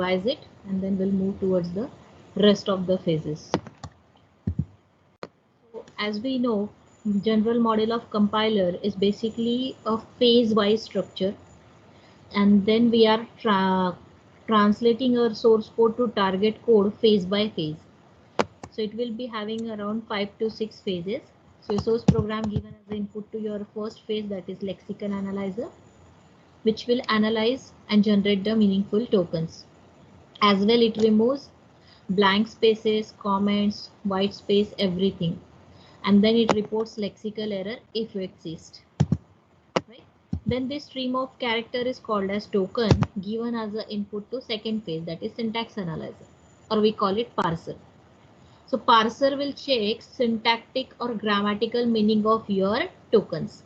revise it, and then we'll move towards the rest of the phases. So as we know, general model of compiler is basically a phase-wise structure, and then we are translating our source code to target code phase by phase. So it will be having around 5 to 6 phases. So source program given as the input to your first phase, that is lexical analyzer, which will analyze and generate the meaningful tokens. As well, it removes blank spaces, comments, white space, everything. And then it reports lexical error if it exists. Right? Then this stream of character is called as token, given as the input to second phase, that is syntax analyzer, or we call it parser. So parser will check syntactic or grammatical meaning of your tokens.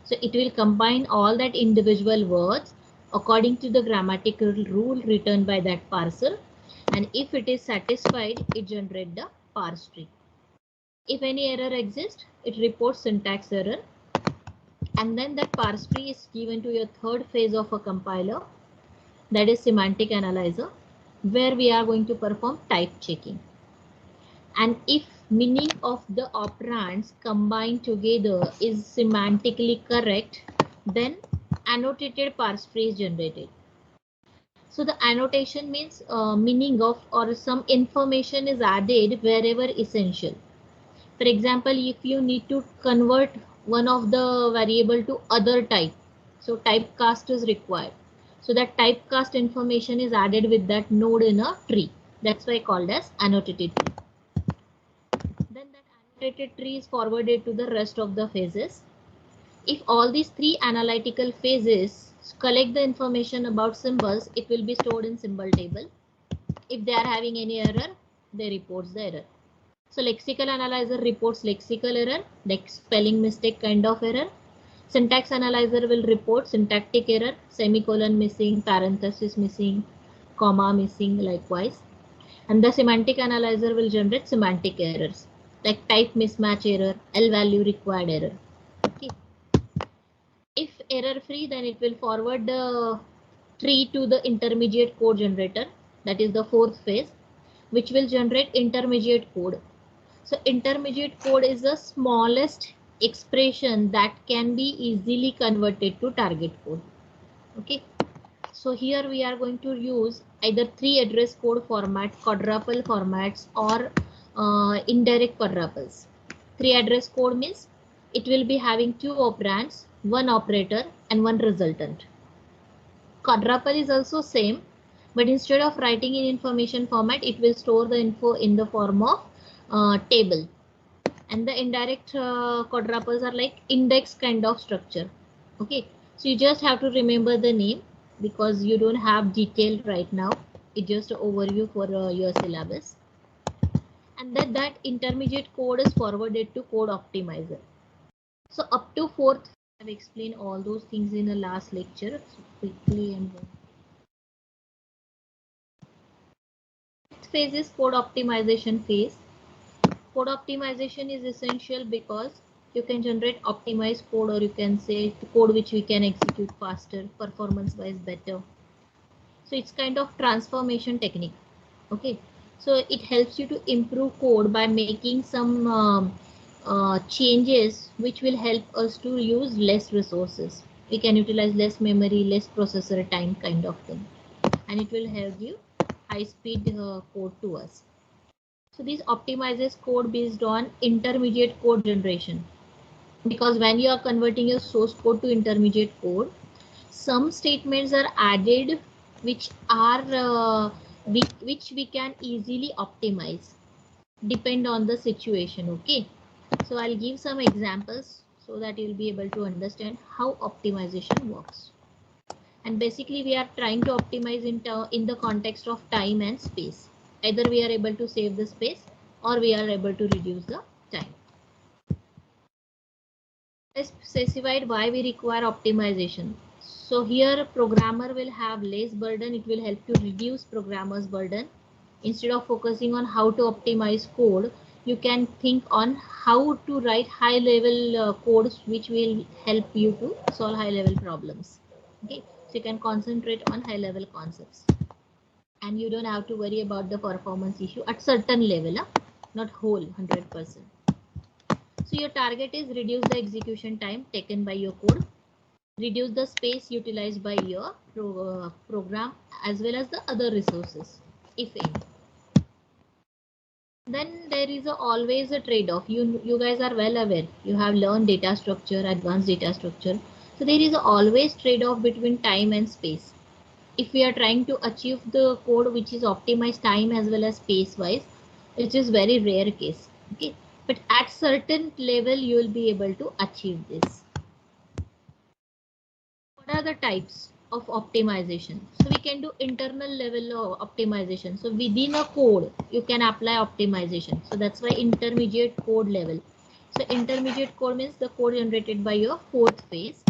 So it will combine all that individual words according to the grammatical rule written by that parser, and if it is satisfied, it generates the parse tree. If any error exists, it reports syntax error, and then that parse tree is given to your third phase of a compiler, that is semantic analyzer, where we are going to perform type checking. And if meaning of the operands combined together is semantically correct, then annotated parse tree is generated. So the annotation means meaning of or some information is added wherever essential. For example, if you need to convert one of the variable to other type, so typecast is required. So that typecast information is added with that node in a tree. That's why called as annotated tree. Then that annotated tree is forwarded to the rest of the phases. If all these three analytical phases collect the information about symbols, it will be stored in symbol table. If they are having any error, they reports the error. So lexical analyzer reports lexical error, like spelling mistake kind of error. Syntax analyzer will report syntactic error, semicolon missing, parenthesis missing, comma missing, likewise. And the semantic analyzer will generate semantic errors, like type mismatch error, L value required error. Okay. If error free, then it will forward the tree to the intermediate code generator, that is the fourth phase, which will generate intermediate code. So intermediate code is the smallest expression that can be easily converted to target code. Okay. So here we are going to use either 3 address code format, quadruple formats, or indirect quadruples. 3 address code means it will be having 2 operands, 1 operator, and 1 resultant. Quadruple is also same, but instead of writing in information format, it will store the info in the form of table. And the indirect quadruples are like index kind of structure. Okay, so you just have to remember the name because you don't have detail right now. It's just an overview for your syllabus. And then that intermediate code is forwarded to code optimizer. So up to fourth, I've explained all those things in the last lecture. So quickly I'm going. Next phase is code optimization phase. Code optimization is essential because you can generate optimized code, or you can say the code which we can execute faster, performance wise better. So it's kind of transformation technique. Okay, so it helps you to improve code by making some changes which will help us to use less resources. We can utilize less memory, less processor time kind of thing, and it will help you high speed code to us. So this optimizes code based on intermediate code generation, because when you are converting your source code to intermediate code, some statements are added which are which we can easily optimize, depend on the situation. Okay, so I'll give some examples so that you'll be able to understand how optimization works. And basically we are trying to optimize in the context of time and space. Either we are able to save the space or we are able to reduce the time. Let's specify why we require optimization. So here programmer will have less burden. It will help to reduce programmer's burden. Instead of focusing on how to optimize code, you can think on how to write high level codes which will help you to solve high level problems. Okay, so you can concentrate on high level concepts. and you don't have to worry about the performance issue at certain level, not whole 100%. So your target is reduce the execution time taken by your code, reduce the space utilized by your program as well as the other resources, if any. Then there is always a trade-off. You guys are well aware. You have learned data structure, advanced data structure. So there is always trade-off between time and space. If we are trying to achieve the code which is optimized time as well as space wise, which is very rare case. Okay, but at certain level you will be able to achieve this. What are the types of optimization? So we can do internal level of optimization. So within a code you can apply optimization. So that's why intermediate code level. So intermediate code means the code generated by your fourth phase.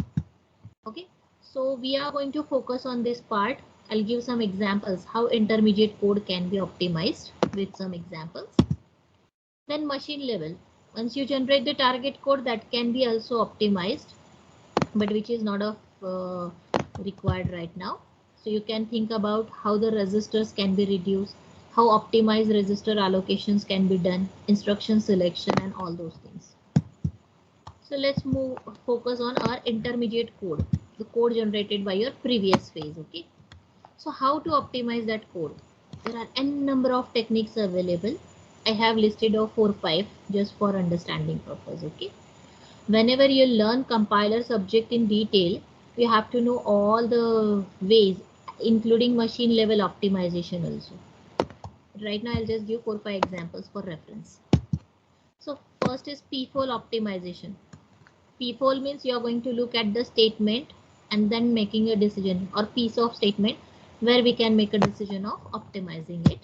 Okay, so we are going to focus on this part. I'll give some examples how intermediate code can be optimized with some examples. Then machine level. Once you generate the target code, that can be also optimized, but which is not of required right now. So you can think about how the registers can be reduced, how optimized register allocations can be done, instruction selection, and all those things. So let's focus on our intermediate code, the code generated by your previous phase. Okay, so how to optimize that code? There are n number of techniques available. I have listed of 4-5 just for understanding purpose. Okay, whenever you learn compiler subject in detail, you have to know all the ways, including machine level optimization also. Right now I'll just give 4-5 examples for reference. So first is p-fold optimization. P-fold means you are going to look at the statement and then making a decision, or piece of statement where we can make a decision of optimizing it.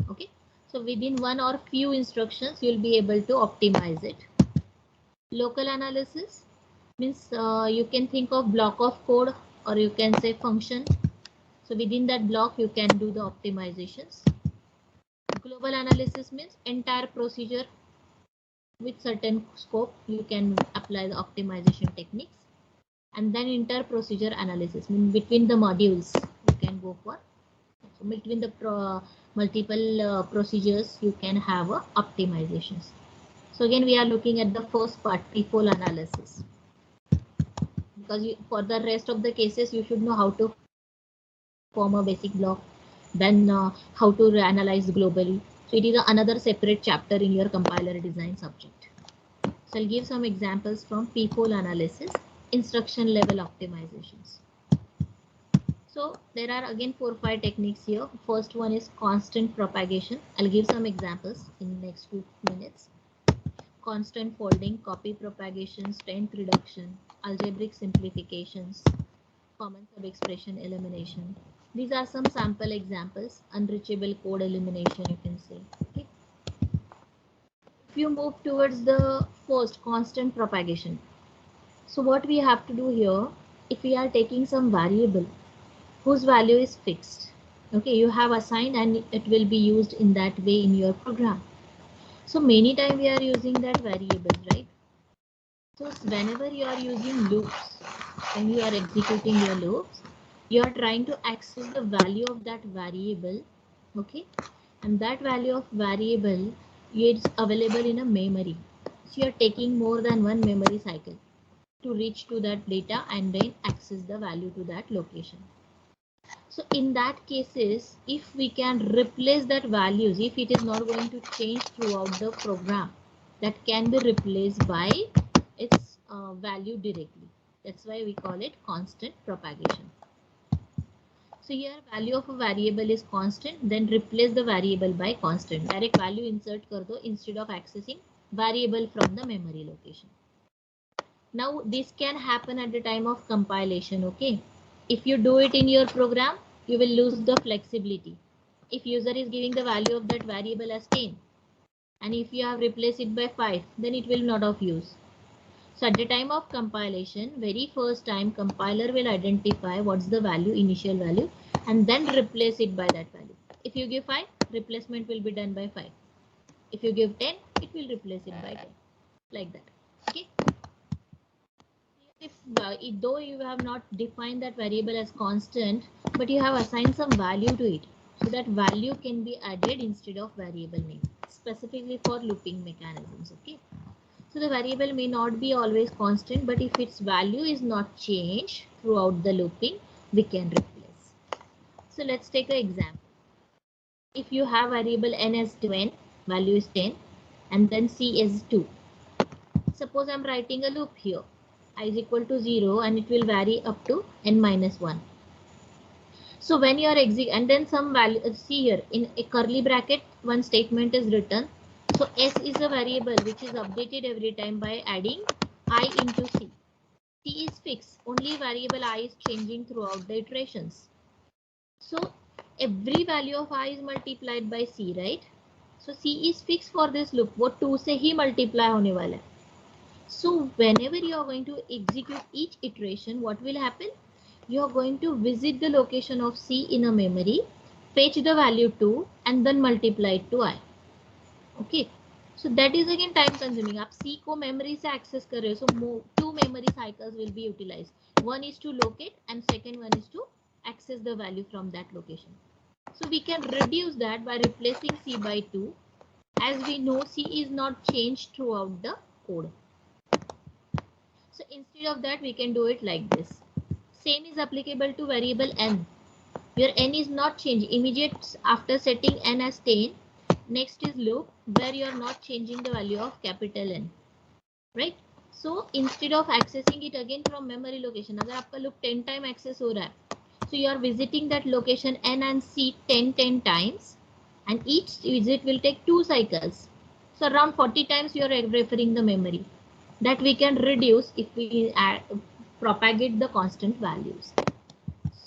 Okay, so within one or few instructions you will be able to optimize it. Local analysis means you can think of block of code, or you can say function. So within that block you can do the optimizations. Global analysis means entire procedure with certain scope you can apply the optimization techniques. And then inter procedure analysis, means between the modules you can go for. So between the multiple procedures you can have optimizations. So again we are looking at the first part, p-fold analysis, because for the rest of the cases you should know how to form a basic block, then how to analyze globally. So it is another separate chapter in your compiler design subject. So I'll give some examples from p-fold analysis, instruction level optimizations. So there are again 4-5 techniques here. First one is constant propagation. I'll give some examples in the next few minutes. Constant folding, copy propagation, strength reduction, algebraic simplifications, common sub-expression elimination. These are some sample examples. Unreachable code elimination, you can say. Okay. If you move towards the first, constant propagation. So what we have to do here, if we are taking some variable whose value is fixed, okay, you have assigned and it will be used in that way in your program. So many times we are using that variables, right? So whenever you are using loops, when you are executing your loops, you are trying to access the value of that variable, okay, and that value of variable is available in a memory. So you are taking more than one memory cycle to reach to that data and then access the value to that location. So in that cases, if we can replace that values, if it is not going to change throughout the program, that can be replaced by its value directly. That's why we call it constant propagation. So here value of a variable is constant, then replace the variable by constant. Direct value insert kar do instead of accessing variable from the memory location. Now this can happen at the time of compilation, okay? If you do it in your program, you will lose the flexibility. If user is giving the value of that variable as 10, and if you have replaced it by 5, then it will not of use. So at the time of compilation, very first time compiler will identify what's the value, initial value, and then replace it by that value. If you give 5, replacement will be done by 5. If you give 10, it will replace it by 10. Like that. Okay. If though you have not defined that variable as constant, but you have assigned some value to it. so that value can be added instead of variable name, specifically for looping mechanisms. Okay, so the variable may not be always constant, but if its value is not changed throughout the looping, we can replace. So let's take an example. If you have variable n as 10, value is 10, and then c is 2. Suppose I'm writing a loop here. I is equal to 0 and it will vary up to n minus 1. So when you are and then some value, see here in a curly bracket, one statement is written. So s is a variable which is updated every time by adding I into c. C is fixed. Only variable I is changing throughout the iterations. So every value of I is multiplied by c, right? So c is fixed for this loop. वो 2 से ही multiply होने वाला है. So whenever you are going to execute each iteration, what will happen? You are going to visit the location of c in a memory, fetch the value 2 and then multiply it to I. Okay. So that is again time consuming. आप c को memory से access कर रहे हो, so 2 memory cycles will be utilized. One is to locate and second one is to access the value from that location. So we can reduce that by replacing c by 2. As we know, c is not changed throughout the code. So instead of that, we can do it like this. Same is applicable to variable n. Where n is not changed. Immediate after setting n as 10, next is loop where you are not changing the value of capital N. Right? So instead of accessing it again from memory location, अगर आपका loop 10 time access हो रहा है, so you are visiting that location n and c 10 times, and each visit will take 2 cycles. So around 40 times you are referring the memory. That we can reduce if we propagate the constant values.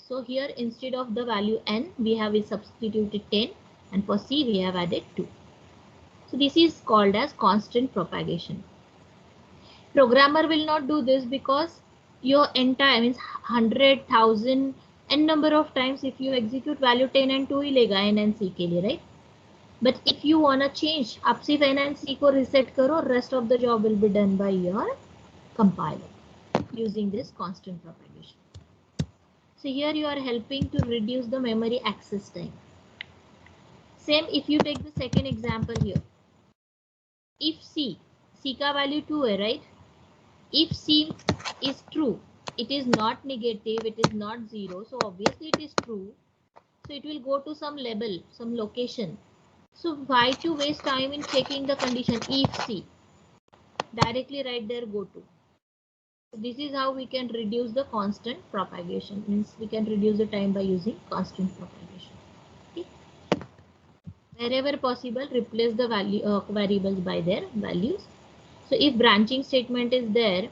So here instead of the value n, we have substituted 10, and for c we have added 2. So this is called as constant propagation. Programmer will not do this because your entire means 100,000 n number of times if you execute value 10 and 2 ही लेगा n and c के लिए, right? But if you wanna change, आप सिर्फ n and c को reset करो, rest of the job will be done by your compiler using this constant propagation. So here you are helping to reduce the memory access time. Same if you take the second example here. If c का value 2 है, right? If c is true, it is not negative, it is not 0, so obviously it is true. So it will go to some label, some location. So why to waste time in checking the condition if c? Directly right there go to. So this is how we can reduce the constant propagation. Means we can reduce the time by using constant propagation. Okay. Wherever possible, replace the value variables by their values. So if branching statement is there,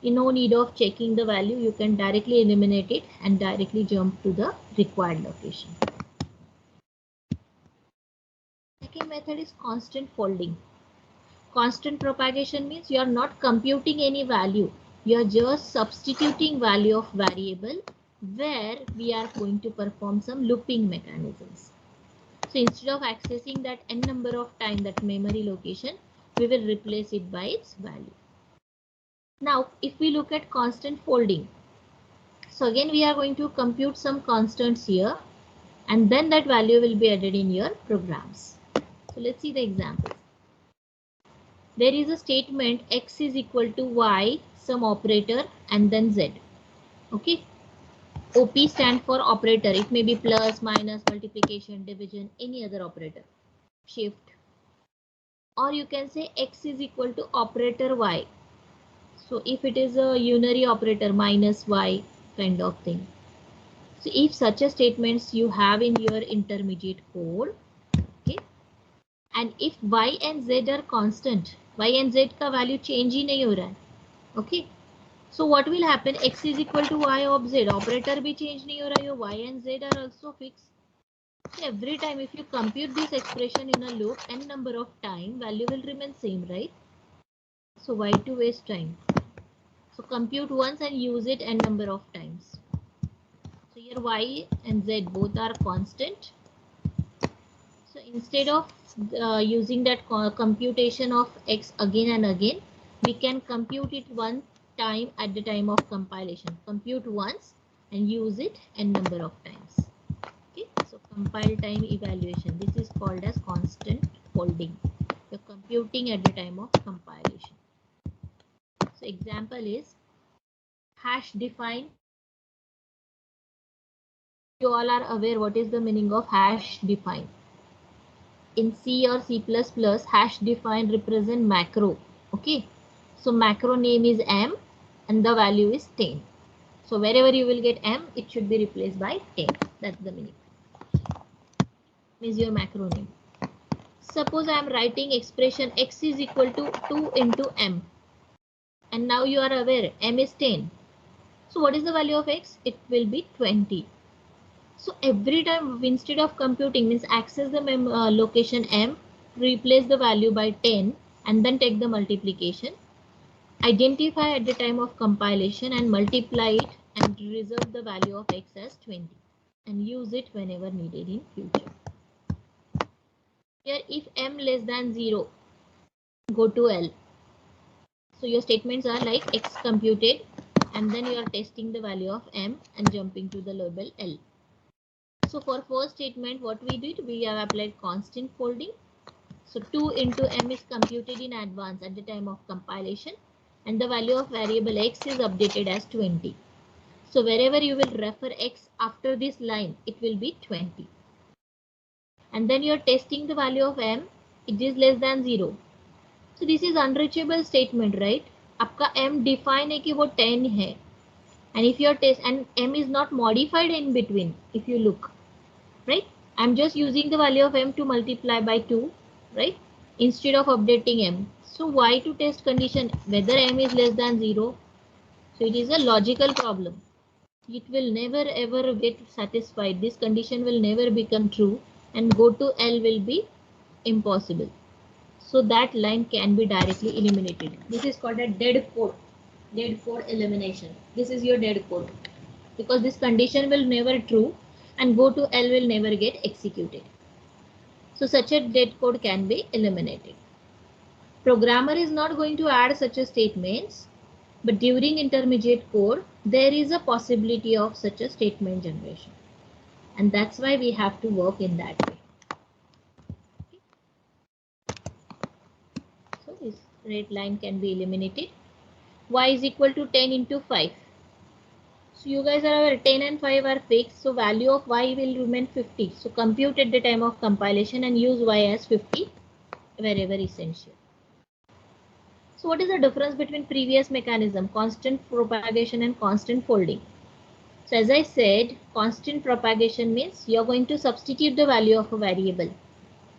no need of checking the value, you can directly eliminate it and directly jump to the required location. Second method is constant folding. Constant propagation means you are not computing any value, you are just substituting value of variable where we are going to perform some looping mechanisms. So instead of accessing that n number of time, that memory location, we will replace it by its value. Now, if we look at constant folding, so again we are going to compute some constants here, and then that value will be added in your programs. So let's see the example. There is a statement x is equal to y, some operator, and then z. Okay. OP stand for operator. It may be plus, minus, multiplication, division, any other operator. Shift. Or you can say x is equal to operator y. So if it is a unary operator, minus y kind of thing. So if such a statements you have in your intermediate code, okay, and if y and z are constant, y and z का value change ही नहीं हो रहा है, okay, so what will happen? X is equal to y of z, operator भी change नहीं हो रहा है, your y and z are also fixed. So every time if you compute this expression in a loop, n number of time, value will remain same, right? So why to waste time? So compute once and use it n number of times. So here y and z both are constant. So instead of using that computation of x again and again, we can compute it one time at the time of compilation. Compute once and use it n number of times. Okay, so compile time evaluation. This is called as constant folding. You're computing at the time of compilation. So example is hash define. You all are aware what is the meaning of hash define. In C or C++, hash define represent macro. Okay, so macro name is m and the value is 10. So wherever you will get m, it should be replaced by 10. That's the meaning. Is your macro name. Suppose I am writing expression x is equal to 2 into m, and now you are aware m is 10. So what is the value of x? It will be 20. So every time, instead of computing, means access the location m, replace the value by 10 and then take the multiplication, identify at the time of compilation and multiply it and reserve the value of x as 20 and use it whenever needed in future. Here if m less than 0, go to L. So your statements are like x computed and then you are testing the value of m and jumping to the label L. So for first statement, what we did, we have applied constant folding. So 2 into m is computed in advance at the time of compilation and the value of variable x is updated as 20. So wherever you will refer x after this line, it will be 20. And then you are testing the value of m, it is less than 0. So this is unreachable statement, right? आपका m define है कि वो 10 है. And if your test and m is not modified in between, if you look. Right? I'm just using the value of m to multiply by 2, right? Instead of updating m. So why to test condition whether m is less than 0? So it is a logical problem. It will never ever get satisfied. This condition will never become true and go to L will be impossible. So that line can be directly eliminated. This is called a dead code. Dead code elimination. This is your dead code. Because this condition will never true and go to L will never get executed. So such a dead code can be eliminated. Programmer is not going to add such a statements, but during intermediate code, there is a possibility of such a statement generation. And that's why we have to work in that way. Okay. So this red line can be eliminated. Y is equal to 10 into 5. So you guys are aware 10 and 5 are fixed. So value of y will remain 50. So compute at the time of compilation and use y as 50 wherever essential. So what is the difference between previous mechanism, constant propagation and constant folding? So as I said, constant propagation means you're going to substitute the value of a variable.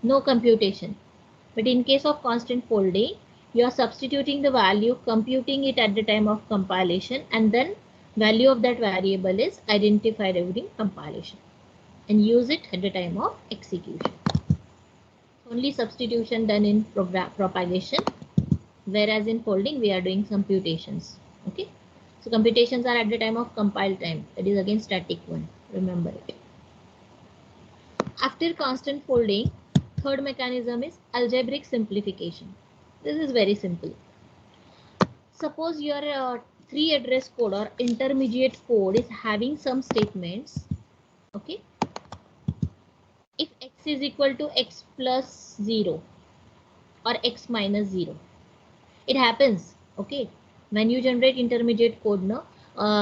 No computation. But in case of constant folding, you are substituting the value, computing it at the time of compilation, and then value of that variable is identified during compilation and use it at the time of execution. Only substitution done in propagation, whereas in folding we are doing computations. Okay, so computations are at the time of compile time. That is again static one. Remember it. After constant folding, third mechanism is algebraic simplification. This is very simple. Suppose your 3 address code or intermediate code is having some statements. Okay, if x is equal to x plus 0 or x minus 0, it happens. Okay, when you generate intermediate code, no,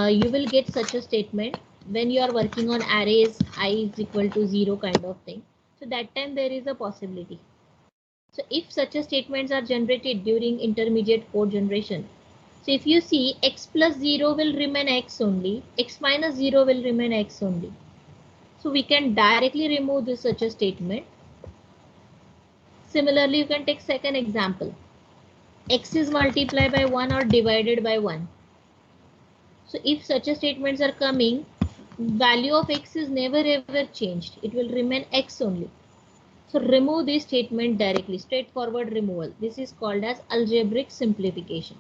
you will get such a statement when you are working on arrays I is equal to 0 kind of thing. So that time there is a possibility. So if such a statements are generated during intermediate code generation, so if you see x plus 0 will remain x only, x minus 0 will remain x only. So we can directly remove this such a statement. Similarly, you can take second example. X is multiplied by 1 or divided by 1. So if such a statements are coming, value of x is never ever changed. It will remain x only. So remove this statement directly, straightforward removal. This is called as algebraic simplification.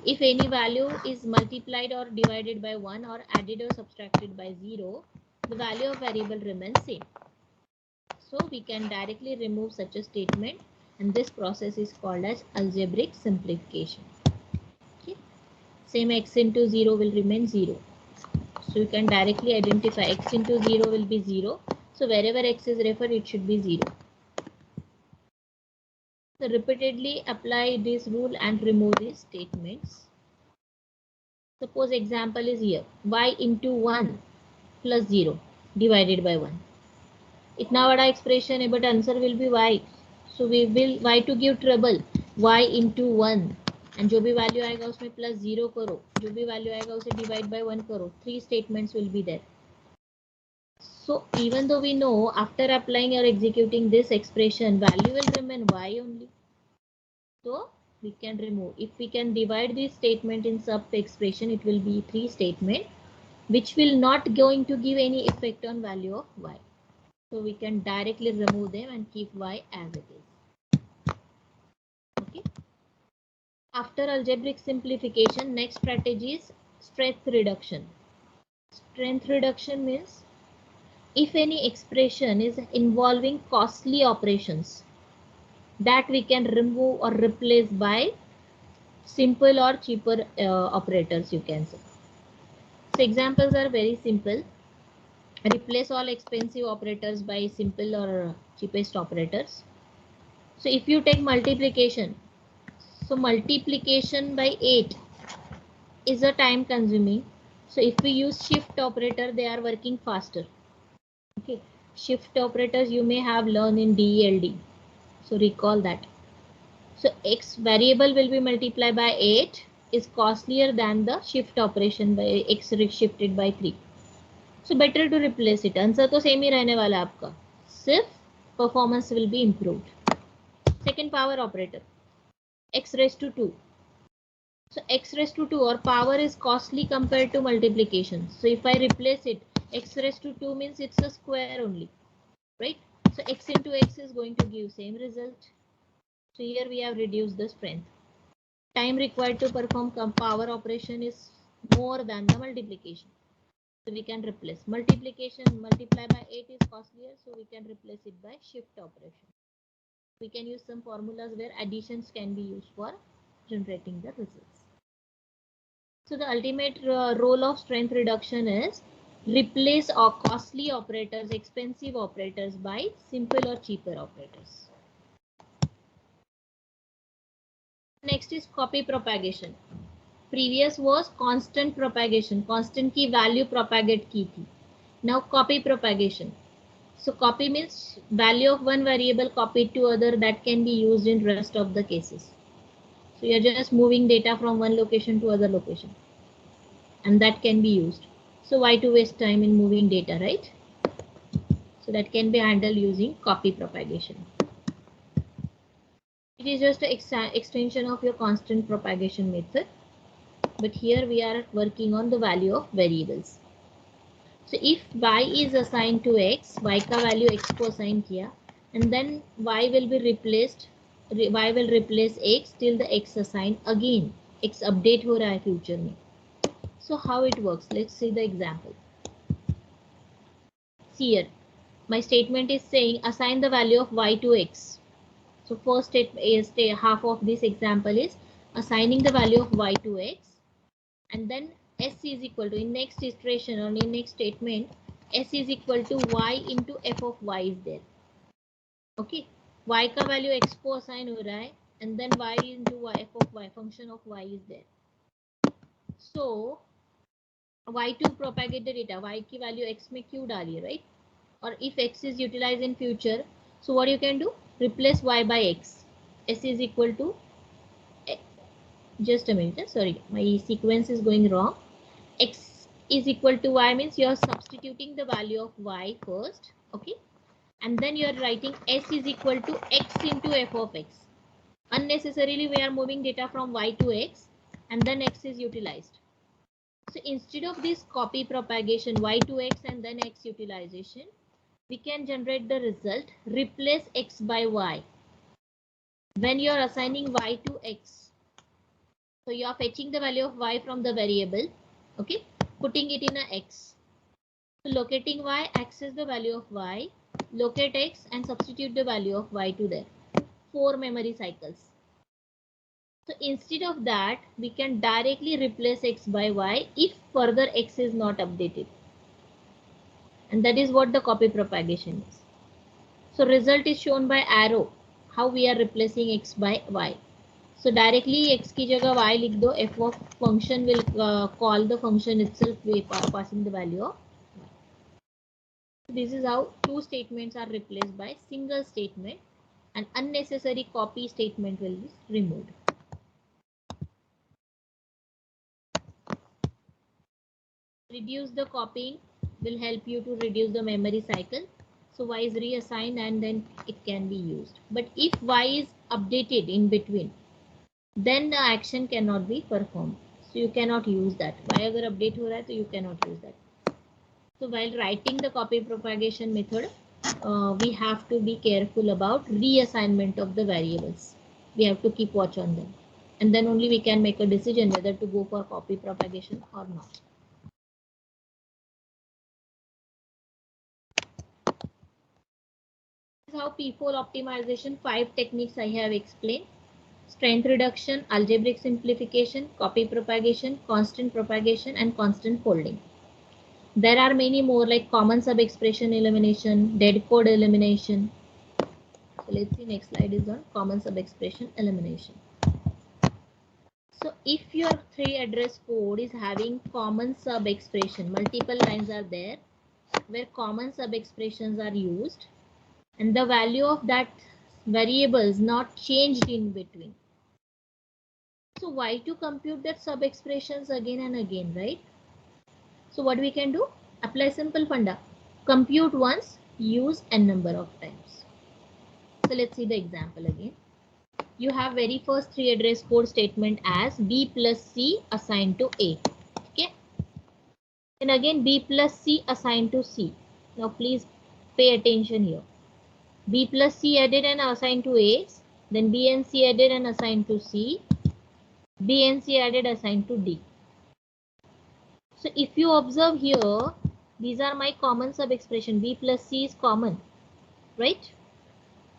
If any value is multiplied or divided by 1 or added or subtracted by 0, the value of variable remains same. So we can directly remove such a statement, and this process is called as algebraic simplification. Okay. Same x into 0 will remain 0. So you can directly identify x into 0 will be 0. So wherever x is referred, it should be 0. So repeatedly apply this rule and remove these statements. Suppose example is here, y into 1 plus 0 divided by 1. इतना बड़ा expression है but answer will be y. So we will y to give trouble y into 1 and जो भी value आएगा उसमें plus 0 करो, जो भी वैल्यू आएगा उसे डिवाइड बाय 1 करो. 3 statements will be there. So even though we know after applying or executing this expression value will remain y only, so we can remove. If we can divide this statement in sub expression, it will be 3 statement which will not going to give any effect on value of y. So we can directly remove them and keep y as it is. Okay. After algebraic simplification, next strategy is strength reduction. Strength reduction means if any expression is involving costly operations, that we can remove or replace by simple or cheaper operators, you can say. So examples are very simple. Replace all expensive operators by simple or cheapest operators. So if you take multiplication, so multiplication by 8 is a time consuming. So if we use shift operator, they are working faster. Okay, shift operators you may have learned in DELD. So recall that. So x variable will be multiplied by 8 is costlier than the shift operation by x shifted by 3. So better to replace it. Answer तो same ही रहने वाला आपका, सिर्फ performance will be improved. Second, power operator, x raised to 2. So x raised to 2 or power is costly compared to multiplication. So if I replace it, x raised to 2 means it's a square only, right? So x into x is going to give same result. So here we have reduced the strength. Time required to perform power operation is more than the multiplication. So we can replace multiplication, multiply by 8 is costlier, so we can replace it by shift operation. We can use some formulas where additions can be used for generating the results. So the ultimate role of strength reduction is replace or costly operators, expensive operators by simple or cheaper operators. Next is copy propagation. Previous was constant propagation, constant की value propagate की थी. Now copy propagation. So copy means value of one variable copied to other, that can be used in rest of the cases. So you're just moving data from one location to other location, and that can be used. So why to waste time in moving data, right? So that can be handled using copy propagation. It is just an extension of your constant propagation method, but here we are working on the value of variables. So if y is assigned to x, y का value x को assign किया, and then y will be replaced, y will replace x till the x assigned again. X update हो रहा है future में. So how it works? Let's see the example. See here, my statement is saying assign the value of y to x. So first half of this example is assigning the value of y to x, and then s is equal to, in next iteration or in next statement, s is equal to y into f of y is there. Okay, y का value x को assign हो रहा है, and then y into y, f of y, function of y is there. So y to propagate the data, y की value x में क्यों डाली है, right? Or if x is utilized in future, so what you can do? Replace y by x. S is equal to, just a minute, sorry, my sequence is going wrong. X is equal to y means you are substituting the value of y first, okay, and then you are writing s is equal to x into f of x. Unnecessarily we are moving data from y to x, and then x is utilized. So instead of this copy propagation, y to x and then x utilization, we can generate the result replace x by y. When you are assigning y to x, so you are fetching the value of y from the variable, okay, putting it in a x. So locating y, access the value of y, locate x and substitute the value of y to there. 4 memory cycles. So instead of that, we can directly replace x by y if further x is not updated. and that is what the copy propagation is. So result is shown by arrow, how we are replacing x by y. So directly x की जगह y लिख दो, f of function will call the function itself passing the value of y. This is how two statements are replaced by single statement, and unnecessary copy statement will be removed. Reduce the copying will help you to reduce the memory cycle. So y is reassigned and then it can be used. But if y is updated in between, then the action cannot be performed. So you cannot use that. Y अगर update हो रहा है तो you cannot use that. So while writing the copy propagation method, we have to be careful about reassignment of the variables. We have to keep watch on them, and then only we can make a decision whether to go for copy propagation or not. This is how P4 optimization 5 techniques I have explained. Strength reduction, algebraic simplification, copy propagation, constant propagation, and constant folding. There are many more like common sub-expression elimination, dead code elimination. So let's see, next slide is on common sub-expression elimination. So if your 3 address code is having common sub-expression, multiple lines are there where common sub-expressions are used, and the value of that variable is not changed in between. So why to compute that sub-expressions again and again, right? So what we can do? Apply simple funda. Compute once, use n number of times. So let's see the example again. You have very first 3 address code statement as b plus c assigned to a. Okay. And again b plus c assigned to c. Now please pay attention here. B plus c added and assigned to a. Then b and c added and assigned to c. B and C added assigned to D. So if you observe here, these are my common sub expression. B plus C is common, right?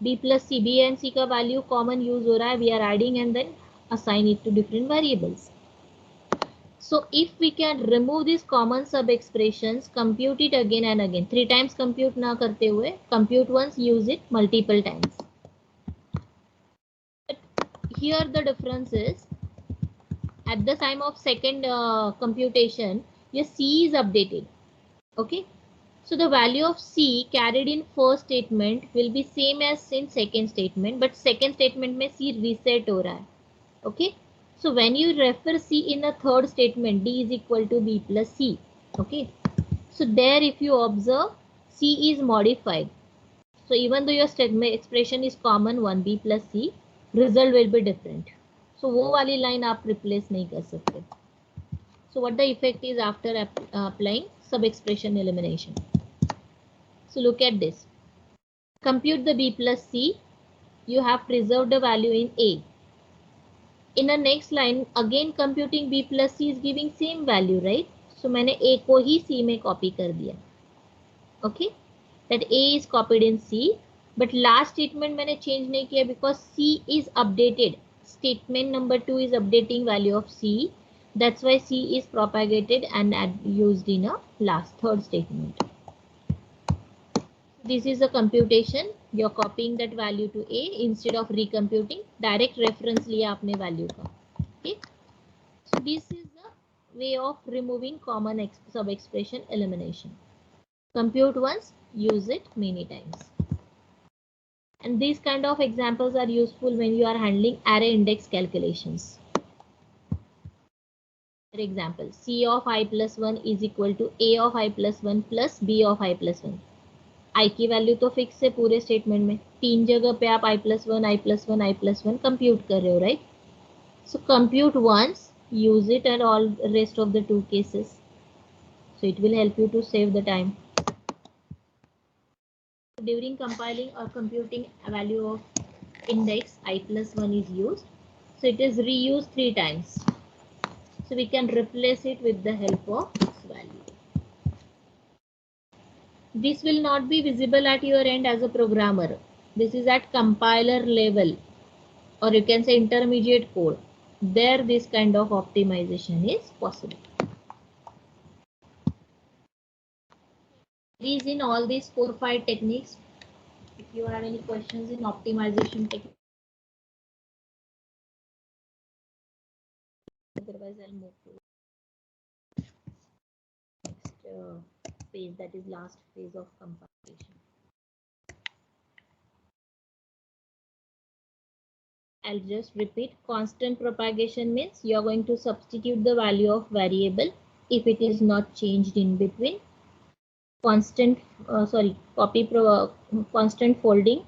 B plus C, B and C का value common use हो रहा है. We are adding and then assign it to different variables. So if we can remove these common sub expressions, compute it again and again. 3 times compute ना करते हुए, compute once, use it multiple times. But here the difference is, at the time of second computation, your C is updated. Okay. So the value of C carried in first statement will be same as in second statement, but second statement में C reset हो रहा है. Okay. So when you refer C in the third statement, D is equal to B plus C. Okay. So there if you observe, C is modified. So even though your statement expression is common 1B plus C, result will be different. So वो वाली line आप replace नहीं कर सकते. So what the effect is after applying sub-expression elimination? So look at this. Compute the B plus C. You have preserved the value in A. In the next line, again computing B plus C is giving same value, right? So मैंने A को ही C में copy कर दिया. Okay? That A is copied in C. But last statement मैंने change नहीं किया because C is updated. Statement number 2 is updating value of C. That's why C is propagated and used in a third statement. This is a computation. You're copying that value to A instead of recomputing. Direct reference लिया आपने value का. Okay. So this is the way of removing common sub-expression elimination. Compute once, use it many times. And these kind of examples are useful when you are handling array index calculations. For example, C of I plus 1 is equal to A of I plus 1 plus B of I plus 1. I की value तो fix है पूरे statement में. 3 जगह पे आप I plus 1, I plus 1, I plus 1 compute कर रहे हो, right? So compute once, use it at all rest of the 2 cases. So it will help you to save the time. During compiling or computing a value of index I plus 1 is used. So it is reused 3 times. So we can replace it with the help of its value. This will not be visible at your end as a programmer. This is at compiler level, or you can say intermediate code. There this kind of optimization is possible. These in all these 4-5 techniques. If you have any questions in optimization technique, otherwise I'll move to next phase, that is last phase of compilation. I'll just repeat. Constant propagation means you are going to substitute the value of variable if it is not changed in between. Constant constant folding,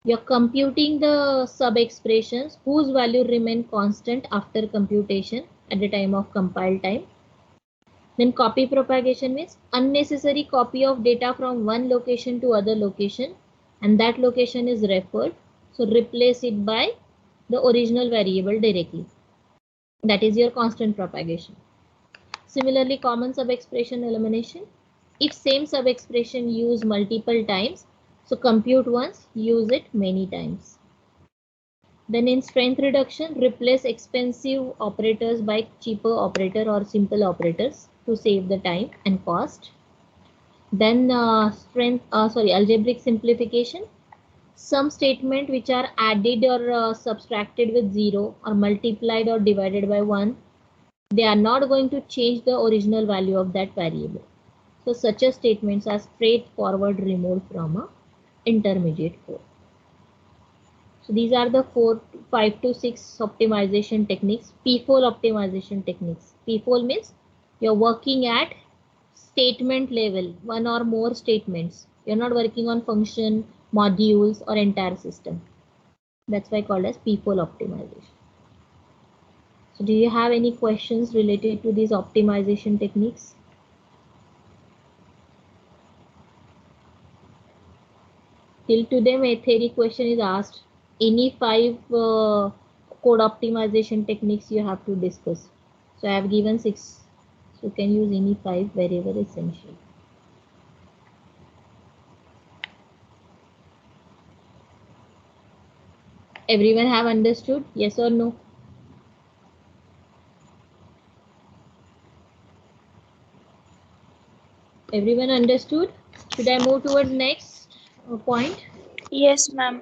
you're computing the sub expressions whose value remain constant after computation at the time of compile time. Then copy propagation means unnecessary copy of data from one location to other location, and that location is referred, so replace it by the original variable directly. That is your constant propagation. Similarly, common sub expression elimination. If same sub expression used multiple times, so compute once, use it many times. Then in strength reduction, replace expensive operators by cheaper operator or simple operators to save the time and cost. Then algebraic simplification. Some statement which are added or subtracted with 0 or multiplied or divided by 1, they are not going to change the original value of that variable. So such a statements are straightforward removed from a intermediate code. So these are the 5 to 6 optimization techniques. P-fold optimization techniques. P-fold means you're working at statement level, one or more statements. You're not working on function, modules, or entire system. That's why called as P-fold optimization. So do you have any questions related to these optimization techniques? Till today, my theory question is asked. Any 5 code optimization techniques you have to discuss. So I have given 6. So you can use any 5 wherever essential. Everyone have understood? Yes or no? Everyone understood? Should I move towards next point? Yes, ma'am.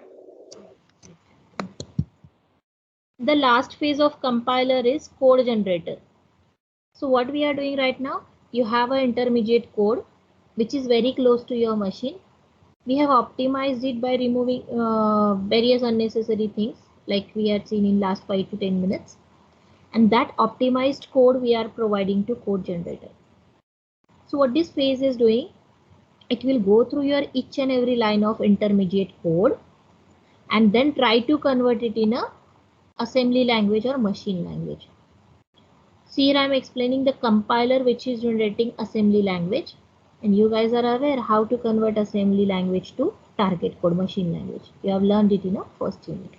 The last phase of compiler is code generator. So what we are doing right now, you have an intermediate code which is very close to your machine. We have optimized it by removing various unnecessary things like we had seen in last 5 to 10 minutes. And that optimized code we are providing to code generator. So what this phase is doing, it will go through your each and every line of intermediate code and then try to convert it in a assembly language or machine language. So here I am explaining the compiler which is generating assembly language, and you guys are aware how to convert assembly language to target code machine language. You have learned it in a first unit.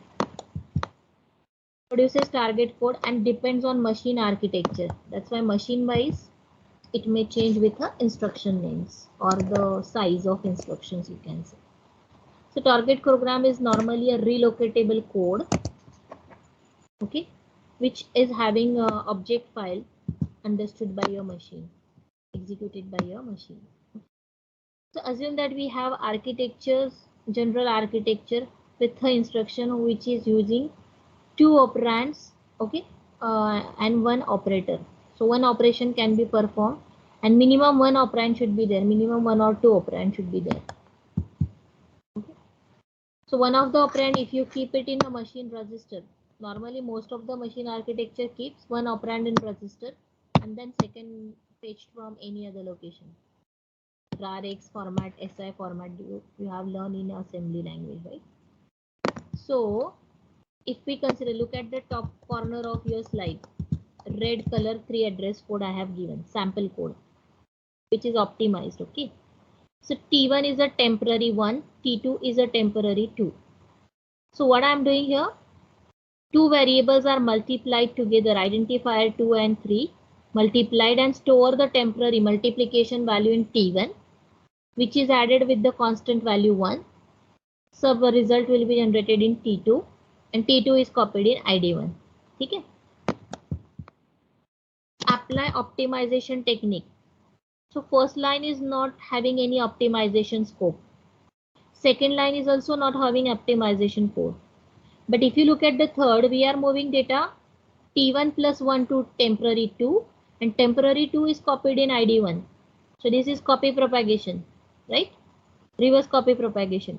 Produces target code and depends on machine architecture. That's why machine wise it may change with the instruction names or the size of instructions, you can say. So target program is normally a relocatable code, okay, which is having a object file understood by your machine, executed by your machine. So assume that we have architectures, general architecture with the instruction which is using 2 operands, okay, and 1 operator. So one operation can be performed and minimum 1 operand should be there, minimum 1 or 2 operand should be there. Okay. So one of the operand, if you keep it in a machine register, normally most of the machine architecture keeps 1 operand in register and then second fetched from any other location. RARX format, SI format, you have learned in assembly language, right? So if we consider, look at the top corner of your slide, red color 3 address code I have given, sample code, which is optimized, okay? So T1 is a temporary 1, T2 is a temporary 2. So what I am doing here, 2 variables are multiplied together, identifier 2 and 3, multiplied and store the temporary multiplication value in T1, which is added with the constant value 1. So the result will be generated in T2 and T2 is copied in ID1. Okay. Apply optimization technique. So first line is not having any optimization scope. Second line is also not having optimization code. But if you look at the third, we are moving data T1 plus 1 to temporary 2, and temporary 2 is copied in ID1. So this is copy propagation, right? Reverse copy propagation.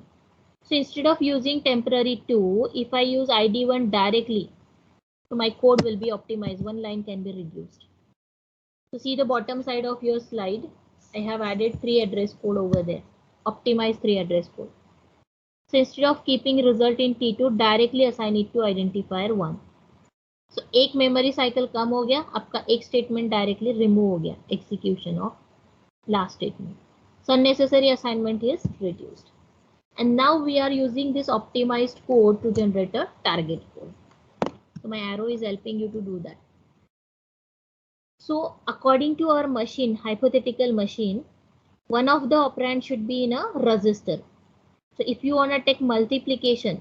So instead of using temporary 2, if I use ID1 directly, so my code will be optimized. One line can be reduced. So see the bottom side of your slide, I have added 3 address code over there. Optimize 3 address code. So instead of keeping result in T2, directly assign it to identifier 1. So एक memory cycle कम हो गया, आपका एक statement directly remove हो गया, execution of last statement. So unnecessary assignment is reduced. And now we are using this optimized code to generate a target code. So my arrow is helping you to do that. So according to our machine, hypothetical machine, one of the operand should be in a register. So if you want to take multiplication,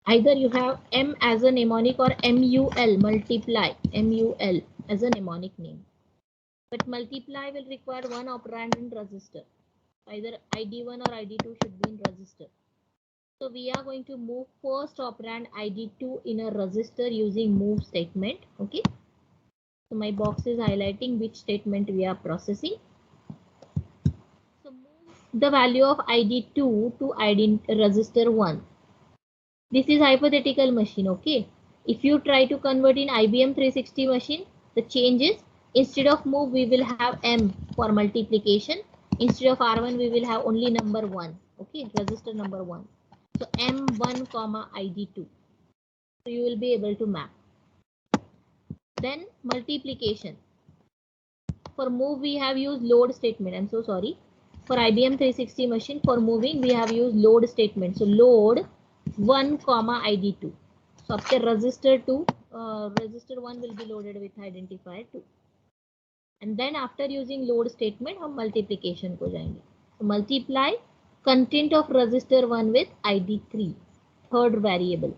either you have M as a mnemonic or MUL, multiply, MUL as a mnemonic name. But multiply will require one operand in register. Either ID1 or ID2 should be in register. So we are going to move first operand ID2 in a register using move statement. Okay. So my box is highlighting which statement we are processing. So move the value of ID2 to ID register 1. This is hypothetical machine, okay? If you try to convert in IBM 360 machine, the change is instead of move, we will have M for multiplication. Instead of R1, we will have only number 1, okay? Register number 1. So M1 comma ID2. So you will be able to map. Then multiplication. For move, we have used load statement. I'm so sorry. For IBM 360 machine, for moving, we have used load statement. So load 1 comma ID2. So after register 2, register 1 will be loaded with identifier 2. And then after using load statement, हम multiplication को जाएंगे. So multiply content of register 1 with ID3, third variable.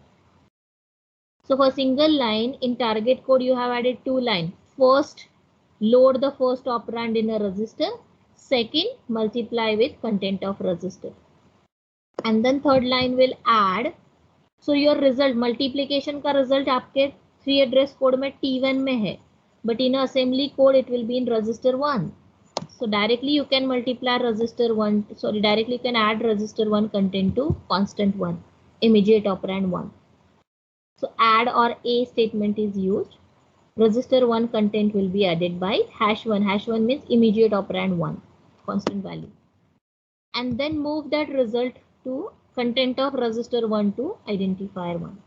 So for single line in target code, you have added 2 lines. First, load the first operand in a register. Second, multiply with content of register. And then third line will add. So your result, multiplication का result आपके 3 address code में T1 में है. But in assembly code, it will be in register 1. So directly you can multiply register 1. Sorry, directly you can add register 1 content to constant 1. Immediate operand 1. So add or A statement is used. Register 1 content will be added by #1. #1 means immediate operand 1, constant value. And then move that result to content of register 1 to identifier 1.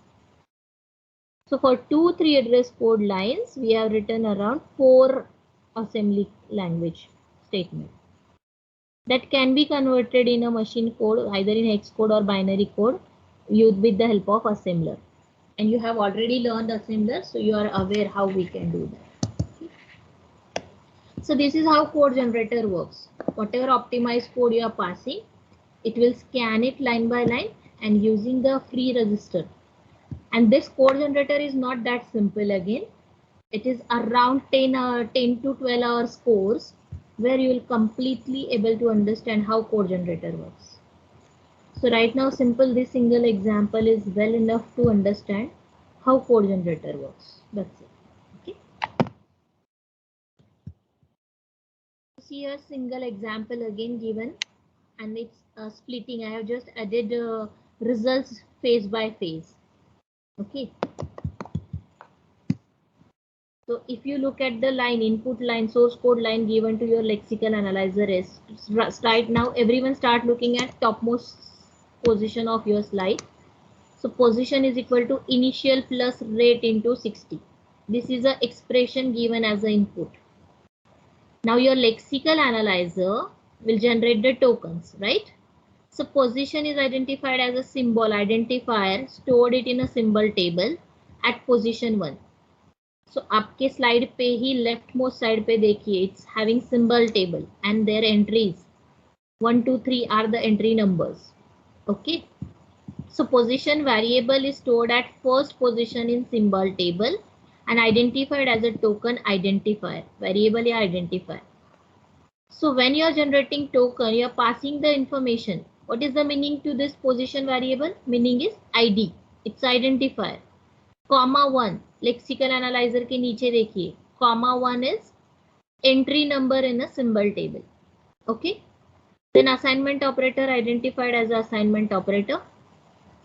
So for 2-3 address code lines, we have written around 4 assembly language statement that can be converted in a machine code, either in hex code or binary code, with the help of assembler. And you have already learned assembler, so you are aware how we can do that. So this is how code generator works. Whatever optimized code you are passing, it will scan it line by line and using the free register. And this code generator is not that simple again. It is around 10 to 12 hours course where you will completely able to understand how code generator works. So right now, simple, this single example is well enough to understand how code generator works. That's it. Okay. See a single example again given, and it's splitting. I have just added results phase by phase. Okay. So if you look at the line, input line, source code line given to your lexical analyzer is right now, everyone start looking at topmost position of your slide. So position is equal to initial plus rate into 60. This is an expression given as an input. Now your lexical analyzer will generate the tokens, right? So position is identified as a symbol identifier, stored it in a symbol table at position 1. So आपके slide पे ही leftmost side पे देखिए, it's having symbol table and their entries 1, 2, 3 are the entry numbers. Okay. So position variable is stored at first position in symbol table and identified as a token identifier, variable या identifier. So when you are generating token, you are passing the information. What is the meaning to this position variable? Meaning is ID. It's identifier. Comma 1, lexical analyzer के नीचे देखिए. Comma 1 is entry number in a symbol table. Okay. Then assignment operator identified as assignment operator.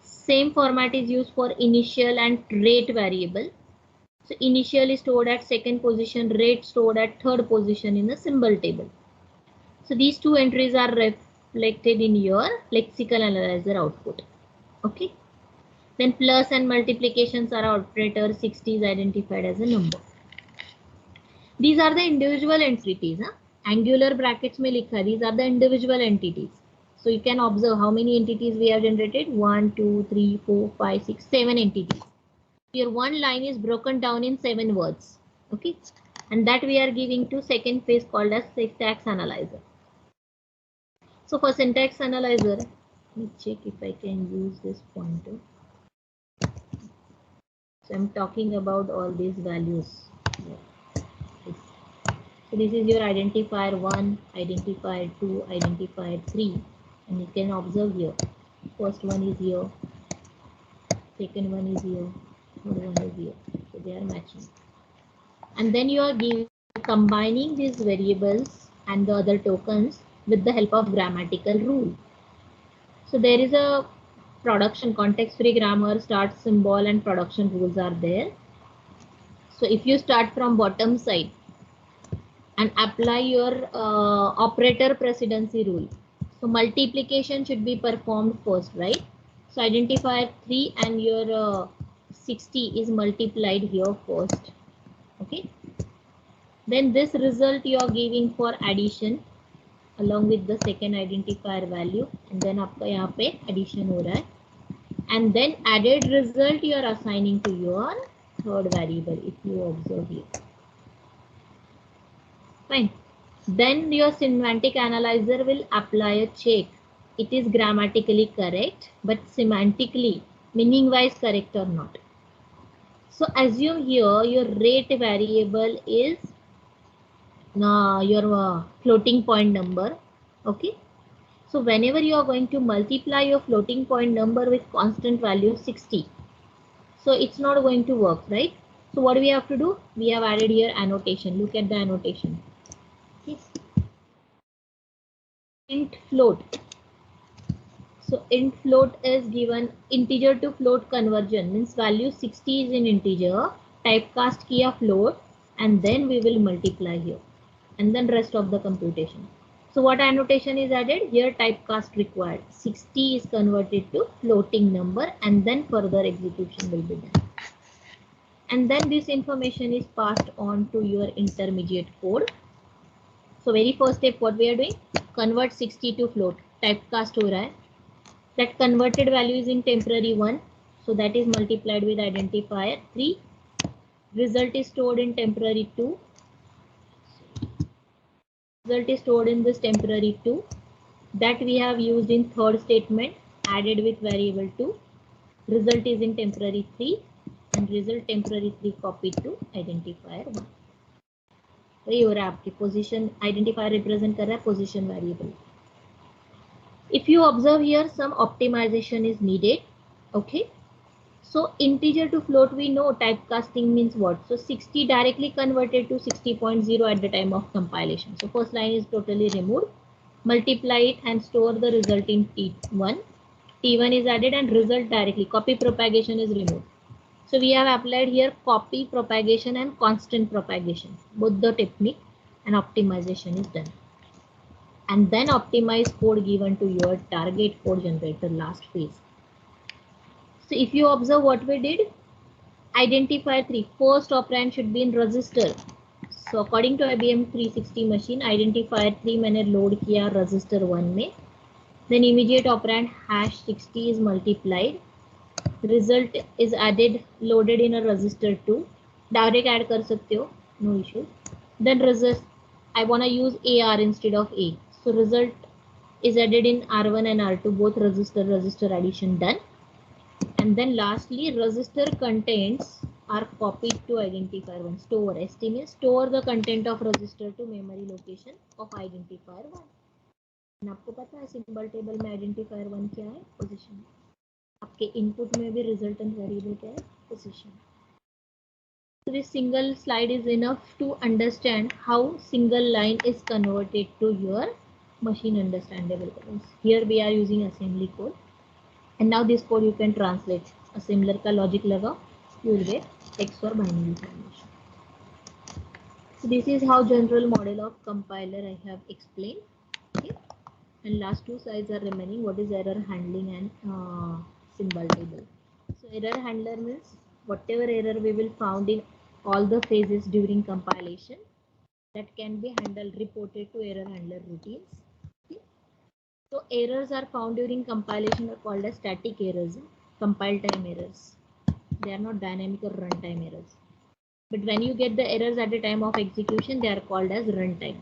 Same format is used for initial and rate variable. So initial is stored at second position, rate stored at third position in the symbol table. So these two entries are reflected in your lexical analyzer output. Okay. Then plus and multiplications are operator. 60 is identified as a number. These are the individual entities. Angular brackets में लिखा. These are the individual entities. So you can observe how many entities we have generated. 1, 2, 3, 4, 5, 6, 7 entities. Your one line is broken down in 7 words. Okay. And that we are giving to second phase called as syntax analyzer. So for syntax analyzer, let me check if I can use this pointer. So I'm talking about all these values. So this is your identifier 1, identifier 2, identifier 3, and you can observe here. First one is here, second one is here, third one is here. So they are matching. And then you are combining these variables and the other tokens with the help of grammatical rule. So there is a production context-free grammar, start symbol, and production rules are there. So if you start from bottom side and apply your operator precedency rule, so multiplication should be performed first, right? So identifier 3 and your 60 is multiplied here first. Okay. Then this result you are giving for addition along with the second identifier value, and then आपका यहाँ पे addition हो रहा है. And then added result you are assigning to your third variable if you observe here. Fine. Then your semantic analyzer will apply a check. It is grammatically correct, but semantically, meaning wise correct or not. So assume here your rate variable is your floating point number. Okay. So whenever you are going to multiply your floating point number with constant value 60, so it's not going to work, right? So what do we have to do? We have added here annotation. Look at the annotation. Okay. Int float. So int float is given integer to float conversion, means value 60 is in integer, typecast kiya float, and then we will multiply here, and then rest of the computation. So what annotation is added here? Typecast required. 60 is converted to floating number, and then further execution will be done. And then this information is passed on to your intermediate code. So very first step, what we are doing? Convert 60 to float. Typecast हो रहा है. That converted value is in temporary 1. So that is multiplied with identifier 3. Result is stored in temporary 2. Result is stored in this temporary 2. That we have used in third statement, added with variable 2. Result is in temporary 3. And result temporary 3 copied to identifier 1. तो ये हो रहा है आपकी position identifier represent कर रहा है position variable. If you observe here, some optimization is needed. Okay. So integer to float, we know typecasting means what? So 60 directly converted to 60.0 at the time of compilation. So first line is totally removed. Multiply it and store the result in T1. T1 is added and result directly. Copy propagation is removed. So we have applied here copy propagation and constant propagation. Both the technique and optimization is done. And then optimize code given to your target code generator last phase. So if you observe what we did, identifier 3, first operand should be in register. So according to IBM 360 machine, identifier 3 मैंने load किया register 1 में. Then immediate operand #60 is multiplied. Result is added, loaded in a register 2. Direct add कर सकते हो, no issue. Then resist, I wanna use AR instead of A. So result is added in R1 and R2, both register addition done. And then lastly, register contains are copied to identifier 1. Store, ST means store the content of register to memory location of identifier 1. आपको पता है symbol table में identifier 1 क्या है? Position. आपके input में भी resultant variable क्या है? Position. So this single slide is enough to understand how single line is converted to your machine understandable codes. Here we are using assembly code, and now this code you can translate. Assembler का logic लगाओ, you will get text or binary information. So this is how general model of compiler I have explained. Okay, and last two slides are remaining. What is error handling and symbol table? So error handler means whatever error we will found in all the phases during compilation, that can be handled, reported to error handler routines. Okay. So errors are found during compilation are called as static errors, compile time errors. They are not dynamic or runtime errors. But when you get the errors at the time of execution, they are called as runtime.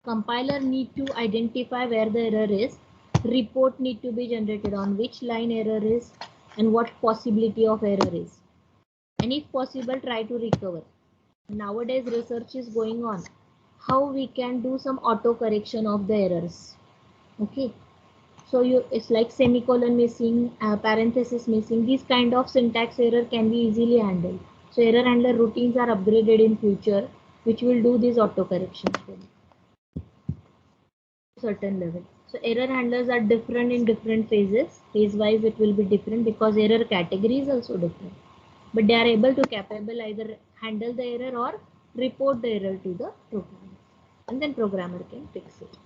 Compiler need to identify where the error is. Report need to be generated on which line error is and what possibility of error is. And if possible, try to recover. Nowadays, research is going on how we can do some auto correction of the errors. Okay. So it's like semicolon missing, parenthesis missing. These kind of syntax error can be easily handled. So error handler routines are upgraded in future, which will do these auto corrections for you. Certain level. So error handlers are different in different phases. Phase wise it will be different because error category is also different. But they are able to capable either handle the error or report the error to the programmer. And then programmer can fix it.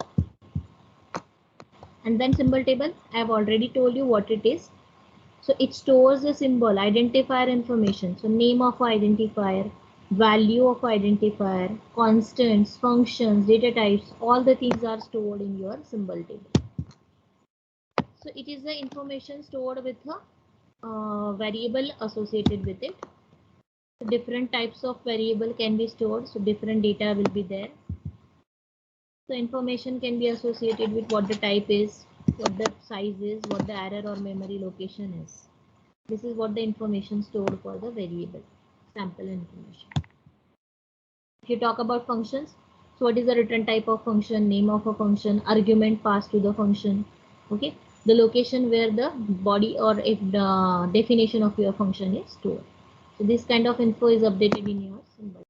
And then symbol table, I have already told you what it is. So it stores the symbol, identifier information. So name of identifier, value of identifier, constants, functions, data types, all the things are stored in your symbol table. So it is the information stored with a variable associated with it. So different types of variable can be stored. So different data will be there. So information can be associated with what the type is, what the size is, what the error or memory location is. This is what the information stored for the variable, sample information. If you talk about functions, so what is the return type of function, name of a function, argument passed to the function, okay, the location where the body or if the definition of your function is stored. So this kind of info is updated in your symbol.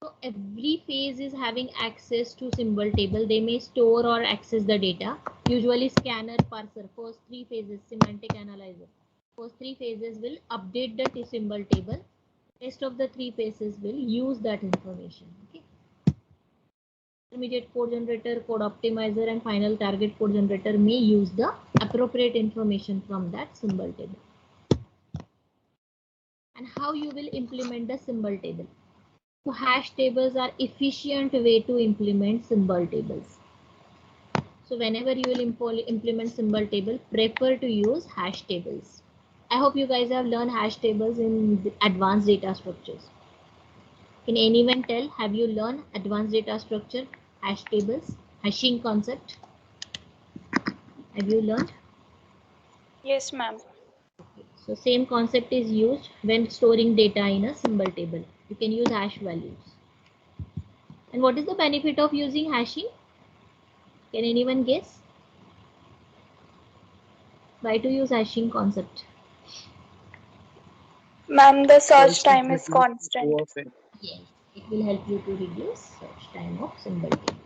So every phase is having access to symbol table. They may store or access the data. Usually scanner, parser, first three phases, semantic analyzer. First three phases will update the symbol table. Rest of the three phases will use that information. Okay. Intermediate code generator, code optimizer, and final target code generator may use the appropriate information from that symbol table. And how you will implement the symbol table? So hash tables are efficient way to implement symbol tables. So whenever you will implement symbol table, prefer to use hash tables. I hope you guys have learned hash tables in advanced data structures. Can anyone tell, have you learned advanced data structure, hash tables, hashing concept? Have you learned? Yes, ma'am. Okay. So same concept is used when storing data in a symbol table. You can use hash values. And what is the benefit of using hashing? Can anyone guess? Why to use hashing concept? Ma'am, the search time is constant. Yes, it will help you to reduce search time of symbol table.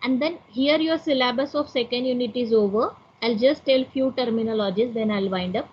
And then here your syllabus of second unit is over. I'll just tell few terminologies, then I'll wind up.